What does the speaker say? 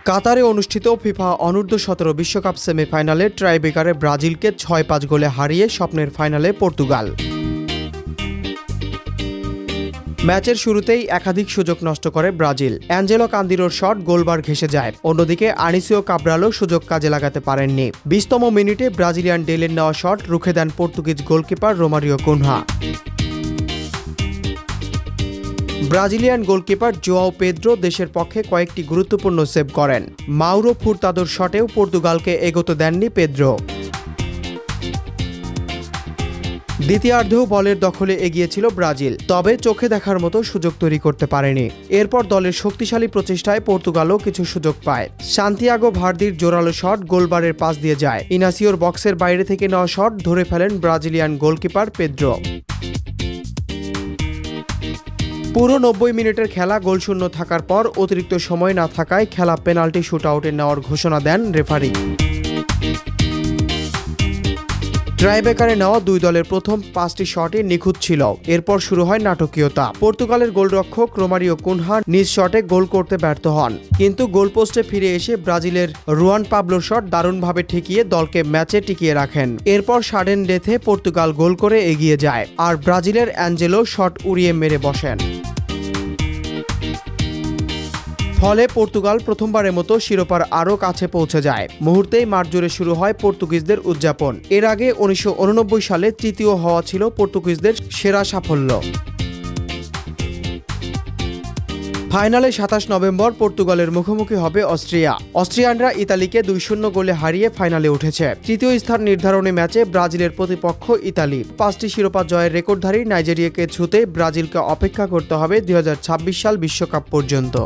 কাতারে অনুষ্ঠিত ফিফা অনূর্ধ্ব-17 বিশ্বকাপ সেমিফাইনালে ট্রাইব্রেকারে ব্রাজিলকে 6-5 গোলে হারিয়ে স্বপ্নের ফাইনালে পর্তুগাল। ম্যাচের শুরুতেই একাধিক সুযোগ নষ্ট করে ব্রাজিল। অ্যাঞ্জেলো কান্দিরোর শট গোলবার ঘেঁষে যায়। অন্যদিকে আনিসিও কাব্রালো সুযোগ কাজে লাগাতে পারেননি। 20তম মিনিটে ব্রাজিলিয়ান ডেলের নেওয়া শট রুখে দেন Portuguese goalkeeper Romario Cunha. Brazilian goalkeeper Joao Pedro দেশের পক্ষে কয়েকটি গুরুত্বপূর্ণ সেভ করেন। মাউরো ফুরতাদোর শটেও পর্তুগালকে এগোতে দেননি পেদ্রো। দ্বিতীয়ার্ধেও বলের দখলে এগিয়েছিল ব্রাজিল, তবে চোখে দেখার মতো সুযোগ তৈরি করতে পারেনি। এরপর দলের শক্তিশালী প্রচেষ্টায় পর্তুগালও কিছু সুযোগ পায়। সান্তিয়াগো ভার্দির জোরালো শট গোলবারের পাশ দিয়ে যায়। ইনাসিওর বক্সের বাইরে থেকে নেওয়া শট ধরে ফেলেন ব্রাজিলিয়ান গোলকিপার পেদ্রো। পুরো 90 মিনিটের খেলা গোলশূন্য থাকার পর অতিরিক্ত সময় না থাকায় খেলা পেনাল্টি শুটআউটে নেওয়ার ঘোষণা দেন রেফারি। ট্রাইব্রেকারে নেওয়া দুই দলের প্রথম 5টি শটই নিখুঁত ছিল। এরপর শুরু হয় নাটকীয়তা। পর্তুগালের গোলরক্ষক রোমারিও কুনহা নিজ শটে গোল করতে ব্যর্থ হন, কিন্তু গোলপোস্টে ফিরে এসে ব্রাজিলের রুয়ান পাবলোর শট দারুণভাবে ঠেকিয়ে দলকে ম্যাচে টিকিয়ে রাখেন। এরপর সাডেন ডেথে পর্তুগাল গোল করে এগিয়ে যায়, আর ব্রাজিলের অ্যাঞ্জেলো শট উড়িয়ে মেরে বসেন। ফলে পর্তুগাল প্রথমবারের মতো শিরোপার আরও কাছে পৌঁছে যায়। মুহূর্তেই মাঠ জুড়ে শুরু হয় পর্তুগিজদের উদযাপন। এর আগে 1989 সালে তৃতীয় হওয়া ছিল পর্তুগিজদের সেরা সাফল্য। ফাইনালে 27 নভেম্বর পর্তুগালের মুখোমুখি হবে অস্ট্রিয়া। অস্ট্রিয়ানরা ইতালিকে 2-0 গোলে হারিয়ে ফাইনালে উঠেছে। তৃতীয় স্থান নির্ধারণী ম্যাচে ব্রাজিলের প্রতিপক্ষ ইতালি। 5টি শিরোপা জয়ের রেকর্ডধারী নাইজেরিয়াকে ছুঁতে ব্রাজিলকে অপেক্ষা করতে হবে 2026 সাল বিশ্বকাপ পর্যন্ত।